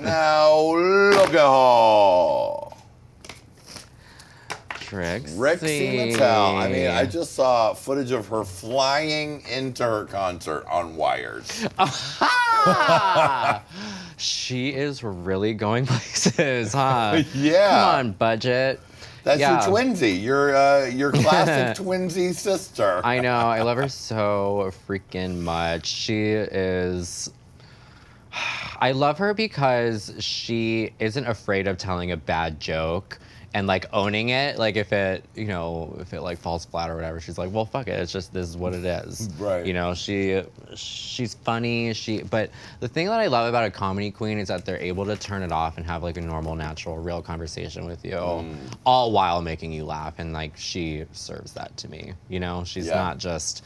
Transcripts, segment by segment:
Now look at her. Trixie Mattel. I mean, I just saw footage of her flying into her concert on wires. She is really going places, huh? Yeah. Come on, budget. That's your twinsy, your classic twinsy sister. I know. I love her so freaking much. She is. I love her because she isn't afraid of telling a bad joke and like owning it. Like if it like falls flat or whatever, she's like, well, fuck it. It's just, this is what it is. Right. You know, she's funny. But the thing that I love about a comedy queen is that they're able to turn it off and have like a normal, natural, real conversation with you, all while making you laugh. And like, she serves that to me. You know, she's not just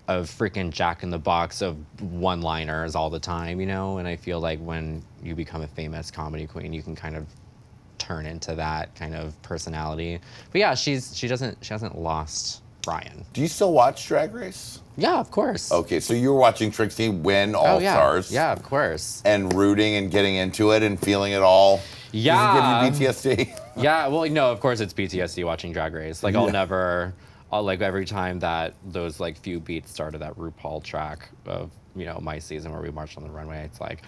a freaking Jack in the Box of one-liners all the time, you know? And I feel like when you become a famous comedy queen, you can kind of turn into that kind of personality. But yeah, she hasn't lost Brian. Do you still watch Drag Race? Yeah, of course. Okay, so you were watching Trixie win All Stars. Yeah, of course. And rooting and getting into it and feeling it all. Yeah. Does it give you PTSD? Yeah, well, no, of course it's PTSD watching Drag Race. Like, like every time that those like few beats started that RuPaul track of, my season where we marched on the runway, it's like,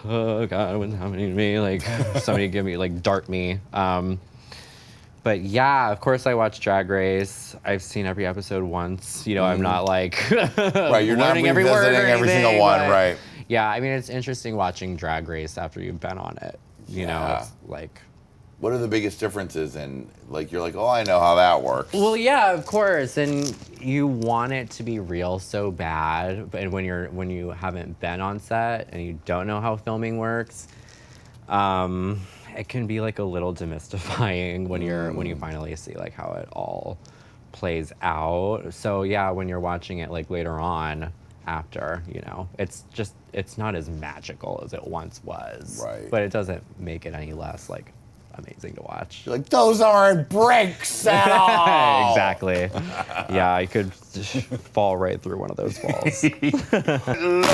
oh God, what's happening to me? Like, somebody give me, like, dart me. But yeah, of course I watch Drag Race. I've seen every episode once. I'm not like right, you're not learning every word or every single one, right? Yeah, I mean, it's interesting watching Drag Race after you've been on it. You know, it's like, what are the biggest differences in, like, you're like, oh, I know how that works. Well, yeah, of course, and you want it to be real so bad, but when you haven't been on set and you don't know how filming works, it can be like a little demystifying when you finally see like how it all plays out. So yeah, when you're watching it like later on after, it's not as magical as it once was. Right. But it doesn't make it any less like amazing to watch. You're like, those aren't bricks at all. Exactly. Yeah, I could fall right through one of those walls. Look at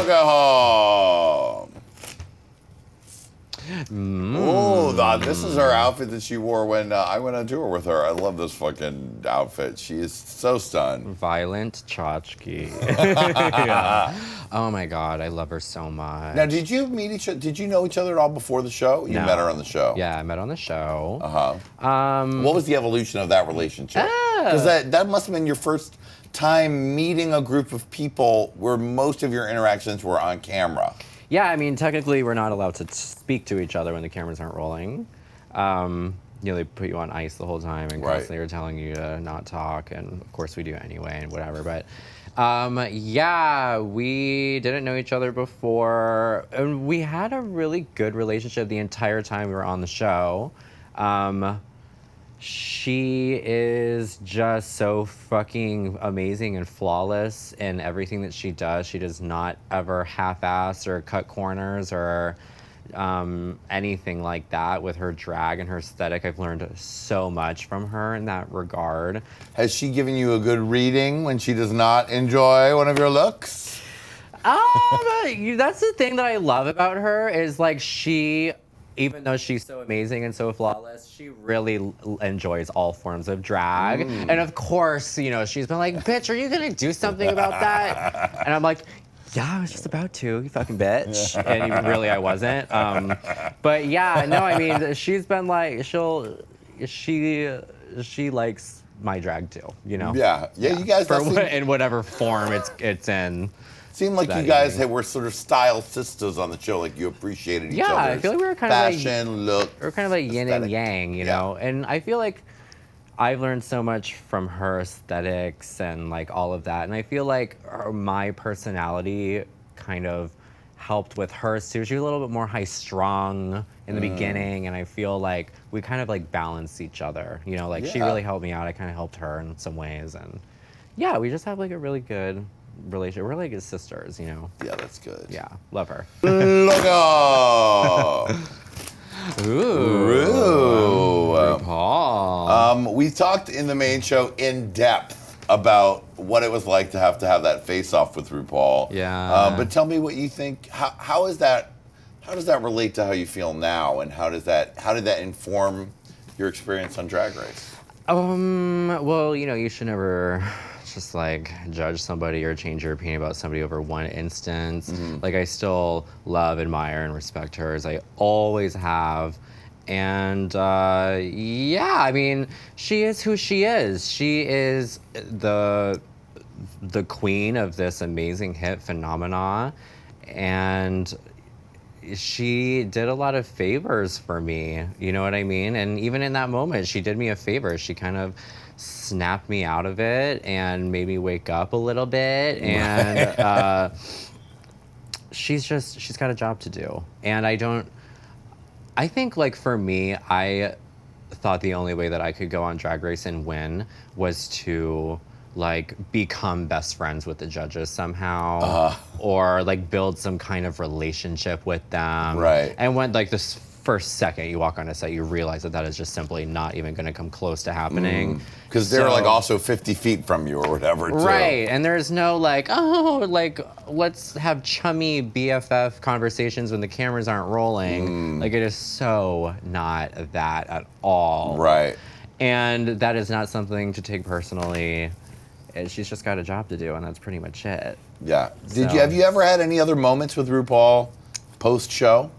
her. Oh, this is her outfit that she wore when I went on tour with her. I love this fucking outfit. She is so stunned. Violet Chachki. Yeah. Oh my God, I love her so much. Now, did you meet each other? Did you know each other at all before the show? You met her on the show. Yeah, I met on the show. What was the evolution of that relationship? Because that must have been your first time meeting a group of people where most of your interactions were on camera. Yeah, I mean, technically, we're not allowed to speak to each other when the cameras aren't rolling. They put you on ice the whole time and constantly are telling you to not talk, and of course we do anyway and whatever. But yeah, we didn't know each other before, and we had a really good relationship the entire time we were on the show. She is just so fucking amazing and flawless in everything that she does. She does not ever half-ass or cut corners or anything like that with her drag and her aesthetic. I've learned so much from her in that regard. Has she given you a good reading when she does not enjoy one of your looks? That's the thing that I love about her is like even though she's so amazing and so flawless, she really enjoys all forms of drag. And of course, she's been like, bitch, are you gonna do something about that? And I'm like, yeah, I was just about to, you fucking bitch. And really, I wasn't. But yeah, no, I mean, she's been like, she likes my drag too, Yeah, you guys. In whatever form it's in. Seemed like you guys were sort of style sisters on the show, like you appreciated each other's I feel like we were kind fashion, look. We were kind of like yin and yang, you know? And I feel like I've learned so much from her aesthetics and like all of that. And I feel like my personality kind of helped with hers too. She was a little bit more high-strung in the beginning, and I feel like we kind of like balanced each other. She really helped me out. I kind of helped her in some ways. And yeah, we just have like a really good relationship. We're like sisters, Yeah, that's good. Yeah, love her. Look up. RuPaul. We talked in the main show in depth about what it was like to have that face-off with RuPaul. Yeah. But tell me what you think. How is that How does that relate to how you feel now, and how did that inform your experience on Drag Race? Well, you should never just like judge somebody or change your opinion about somebody over one instance. Like, I still love, admire, and respect her as I always have. And yeah, I mean, she is who she is. She is the queen of this amazing hit phenomena, and she did a lot of favors for me, you know what I mean? And even in that moment, she did me a favor. She kind of snapped me out of it and made me wake up a little bit. And she's got a job to do. And I think, like, for me, I thought the only way that I could go on Drag Race and win was to like become best friends with the judges somehow, or like build some kind of relationship with them. Right. And when like this first second you walk on a set, you realize that is just simply not even going to come close to happening. Because they're like also 50 feet from you or whatever, too. Right, and there's no like, let's have chummy BFF conversations when the cameras aren't rolling. Like, it is so not that at all. Right. And that is not something to take personally. She's just got a job to do, and that's pretty much it. Yeah. Have you ever had any other moments with RuPaul post-show?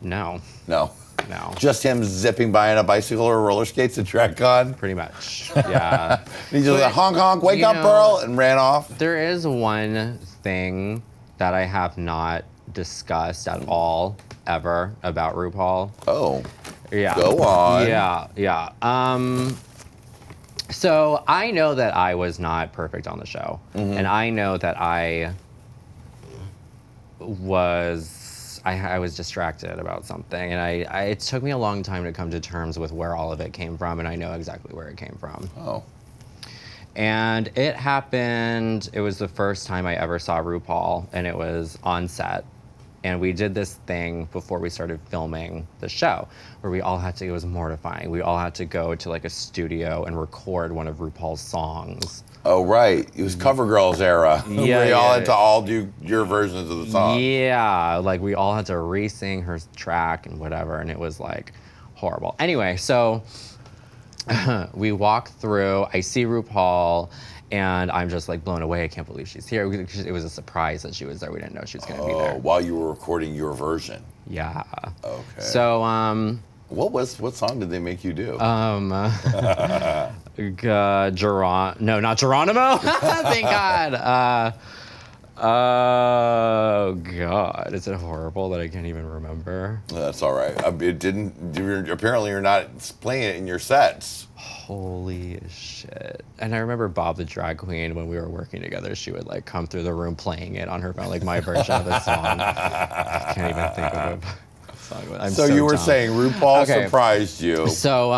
No. No. No. Just him zipping by on a bicycle or roller skates at DragCon? Pretty much, yeah. He just like, honk, honk, wake up, Pearl, and ran off? There is one thing that I have not discussed at all, ever, about RuPaul. Oh. Yeah. Go on. Yeah. So I know that I was not perfect on the show. And I know that I was distracted about something. And it took me a long time to come to terms with where all of it came from, and I know exactly where it came from. Oh. And it happened, it was the first time I ever saw RuPaul, and it was on set. And we did this thing before we started filming the show, where we all had to, it was mortifying. We all had to go to like a studio and record one of RuPaul's songs. Oh, right. It was CoverGirls era. Yeah, we all had to all do your versions of the song. Yeah, like we all had to re-sing her track and whatever, and it was like horrible. Anyway, so we walk through, I see RuPaul, and I'm just like blown away. I can't believe she's here. It was a surprise that she was there. We didn't know she was going to be there. While you were recording your version. Yeah. Okay. So, what song did they make you do? No, not Geronimo. Thank God. Oh God, is it horrible that I can't even remember? That's all right. Apparently you're not playing it in your sets. Holy shit. And I remember Bob the drag queen, when we were working together, she would like come through the room playing it on her phone, like my version of the song. I can't even think of a song. I'm so you were dumb. saying RuPaul surprised you. So,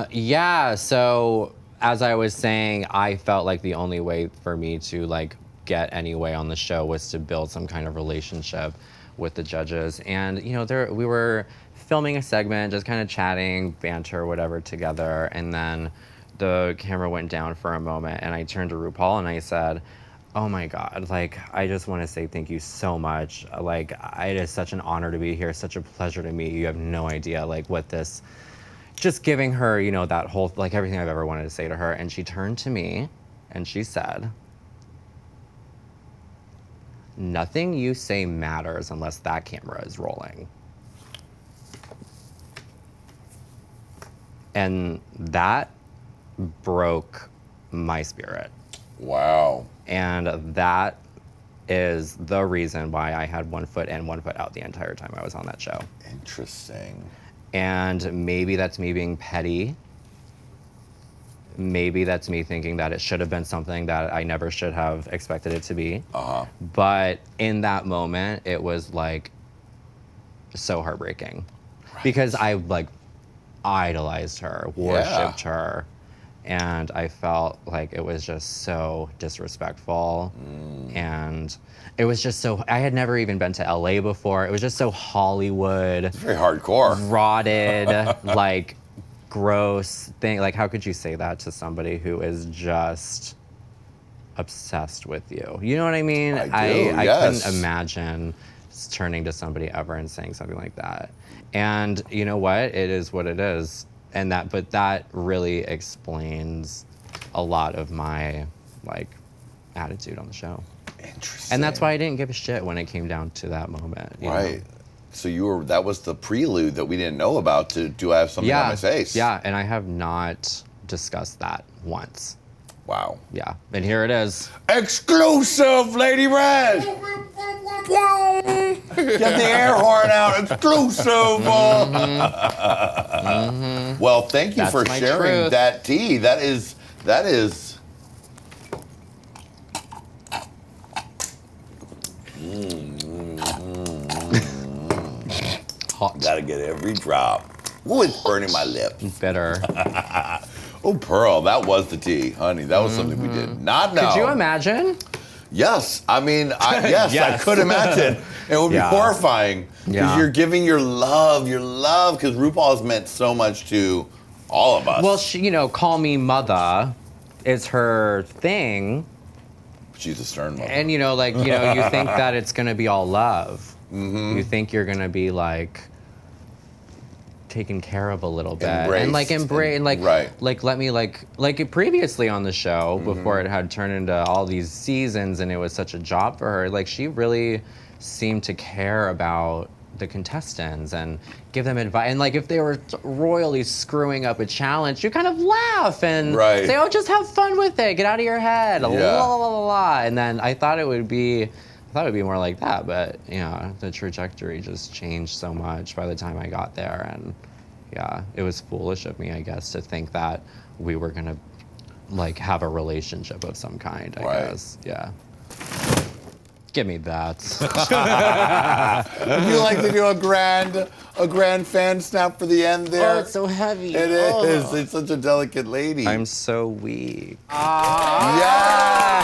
yeah, so as I was saying, I felt like the only way for me to like get any way on the show was to build some kind of relationship with the judges. And, you know, we were filming a segment, just kind of chatting, banter, whatever, together. And then the camera went down for a moment, and I turned to RuPaul and I said, oh my God, like, I just want to say thank you so much. Like, it is such an honor to be here, such a pleasure to meet you. You have no idea, like, what this, just giving her, you know, that whole, like, everything I've ever wanted to say to her. And she turned to me and she said, nothing you say matters unless that camera is rolling. And that broke my spirit. Wow. And that is the reason why I had 1 foot in, 1 foot out the entire time I was on that show. Interesting. And maybe that's me being petty. Maybe that's me thinking that it should have been something that I never should have expected it to be. But in that moment, it was like so heartbreaking. Right. Because I like idolized her, worshipped her, and I felt like it was just so disrespectful. And it was just so, I had never even been to LA before. It was just so Hollywood. It's very hardcore. Rotted, like gross thing. Like, how could you say that to somebody who is just obsessed with you? You know what I mean? I do, yes. couldn't imagine turning to somebody ever and saying something like that. And you know what? It is what it is. And but that really explains a lot of my like attitude on the show. Interesting. And that's why I didn't give a shit when it came down to that moment. You Right. know? So that was the prelude that we didn't know about to Do I Have Something on My Face? Yeah, and I have not discussed that once. Wow. Yeah, and here it is. Exclusive, Lady Red! Get the air horn out. Exclusive! Well, thank you for my sharing truth. that tea. That is Hot. gotta get every drop. Ooh, it's burning my lips. Bitter. Oh, Pearl, that was the tea, honey. That was something we did not know. Could you imagine? Yes, I mean, yes, I Yes. could imagine. It would be Yeah. horrifying because Yeah. you're giving your love, because RuPaul has meant so much to all of us. Well, she, call me mother is her thing. She's a stern mother. And, you think that it's going to be all love. You think you're going to be, like, taken care of a little bit. And, like, embrace, and, like, right. like, let me, like previously on the show, before it had turned into all these seasons and it was such a job for her, like, she really seemed to care about the contestants and give them advice. And, like, if they were royally screwing up a challenge, you kind of laugh and Right. say, oh, just have fun with it. Get out of your head. Yeah. La, la, la, la, la. And then I thought it would be more like that, but the trajectory just changed so much by the time I got there, and yeah, it was foolish of me, I guess, to think that we were gonna like have a relationship of some kind. I guess, yeah. Give me that. Would you like to do a grand fan snap for the end there? Oh, it's so heavy. It is. It's such a delicate lady. I'm so weak. Yeah.